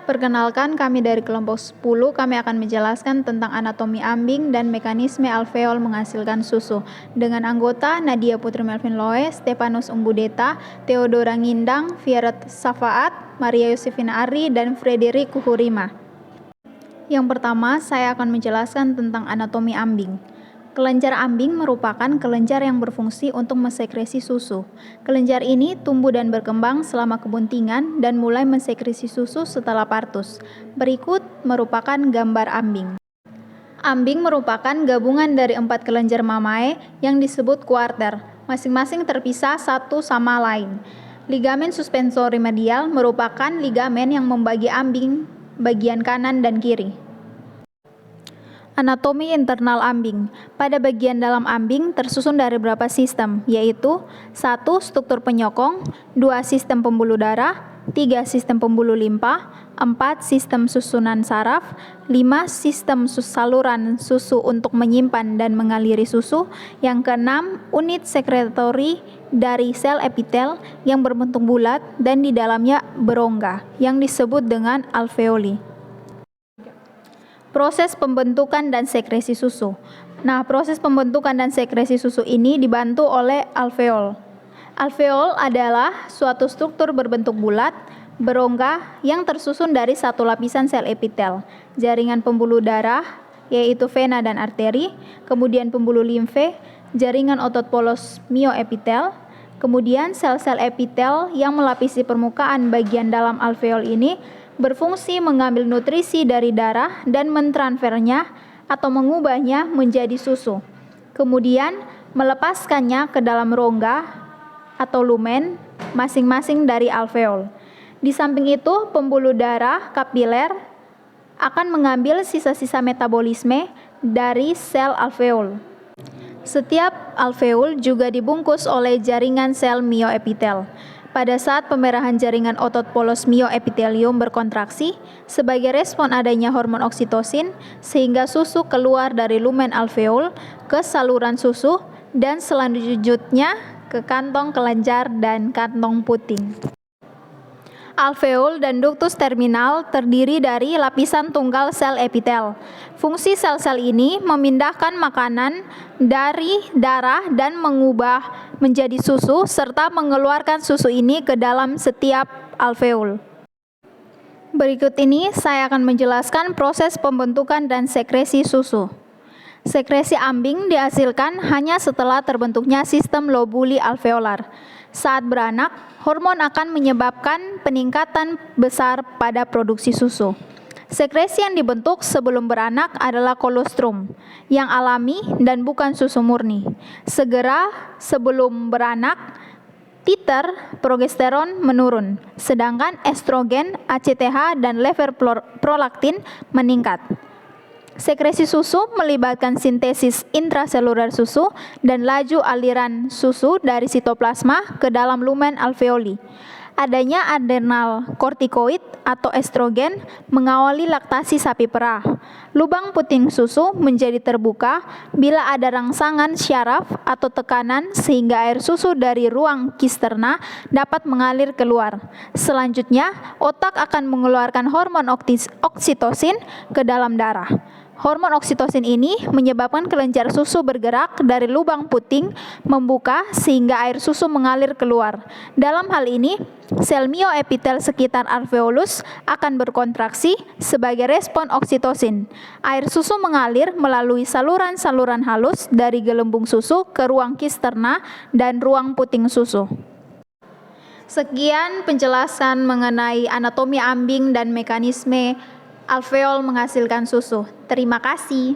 Perkenalkan, kami dari kelompok 10, kami akan menjelaskan tentang anatomi ambing dan mekanisme alveol menghasilkan susu dengan anggota Nadia Putri Melvin Loe, Stepanus Umbudeta, Theodora Ngindang, Vierat Safaat, Maria Yosefina Ari, dan Frederick Kuhurima. Yang pertama, saya akan menjelaskan tentang anatomi ambing. Kelenjar ambing merupakan kelenjar yang berfungsi untuk mensekresi susu. Kelenjar ini tumbuh dan berkembang selama kebuntingan dan mulai mensekresi susu setelah partus. Berikut merupakan gambar ambing. Ambing merupakan gabungan dari 4 kelenjar mamae yang disebut kuarter, masing-masing terpisah satu sama lain. Ligamen suspensori medial merupakan ligamen yang membagi ambing bagian kanan dan kiri. Anatomi internal ambing. Pada bagian dalam ambing tersusun dari beberapa sistem, yaitu 1. Struktur penyokong, 2. Sistem pembuluh darah, 3. Sistem pembuluh limpa, 4. Sistem susunan saraf, 5. Sistem saluran susu untuk menyimpan dan mengaliri susu, yang keenam, unit sekretori dari sel epitel yang berbentuk bulat dan di dalamnya berongga, yang disebut dengan alveoli. Proses pembentukan dan sekresi susu. Proses pembentukan dan sekresi susu ini dibantu oleh alveol. Alveol adalah suatu struktur berbentuk bulat, berongga yang tersusun dari satu lapisan sel epitel, jaringan pembuluh darah, yaitu vena dan arteri, kemudian pembuluh limfe, jaringan otot polos mioepitel, kemudian sel-sel epitel yang melapisi permukaan bagian dalam alveol ini berfungsi mengambil nutrisi dari darah dan mentransfernya atau mengubahnya menjadi susu. Kemudian melepaskannya ke dalam rongga atau lumen masing-masing dari alveol. Di samping itu, pembuluh darah kapiler akan mengambil sisa-sisa metabolisme dari sel alveol. Setiap alveol juga dibungkus oleh jaringan sel mioepitel. Pada saat pemerahan jaringan otot polos mioepitelium berkontraksi, sebagai respon adanya hormon oksitosin, sehingga susu keluar dari lumen alveol ke saluran susu dan selanjutnya ke kantong kelenjar dan kantong puting. Alveol dan ductus terminal terdiri dari lapisan tunggal sel epitel. Fungsi sel-sel ini memindahkan makanan dari darah dan mengubah menjadi susu serta mengeluarkan susu ini ke dalam setiap alveol. Berikut ini saya akan menjelaskan proses pembentukan dan sekresi susu. Sekresi ambing dihasilkan hanya setelah terbentuknya sistem lobuli alveolar. Saat beranak, hormon akan menyebabkan peningkatan besar pada produksi susu. Sekresi yang dibentuk sebelum beranak adalah kolostrum, yang alami dan bukan susu murni. Segera sebelum beranak, titer progesteron menurun, sedangkan estrogen, ACTH, dan levoprolaktin meningkat. Sekresi susu melibatkan sintesis intraseluler susu dan laju aliran susu dari sitoplasma ke dalam lumen alveoli. Adanya adrenal kortikoid atau estrogen mengawali laktasi sapi perah. Lubang puting susu menjadi terbuka bila ada rangsangan syaraf atau tekanan sehingga air susu dari ruang kisterna dapat mengalir keluar. Selanjutnya, otak akan mengeluarkan hormon oksitosin ke dalam darah. Hormon oksitosin ini menyebabkan kelenjar susu bergerak dari lubang puting membuka sehingga air susu mengalir keluar. Dalam hal ini, sel mioepitel sekitar alveolus akan berkontraksi sebagai respon oksitosin. Air susu mengalir melalui saluran-saluran halus dari gelembung susu ke ruang kisterna dan ruang puting susu. Sekian penjelasan mengenai anatomi ambing dan mekanisme alveol menghasilkan susu. Terima kasih.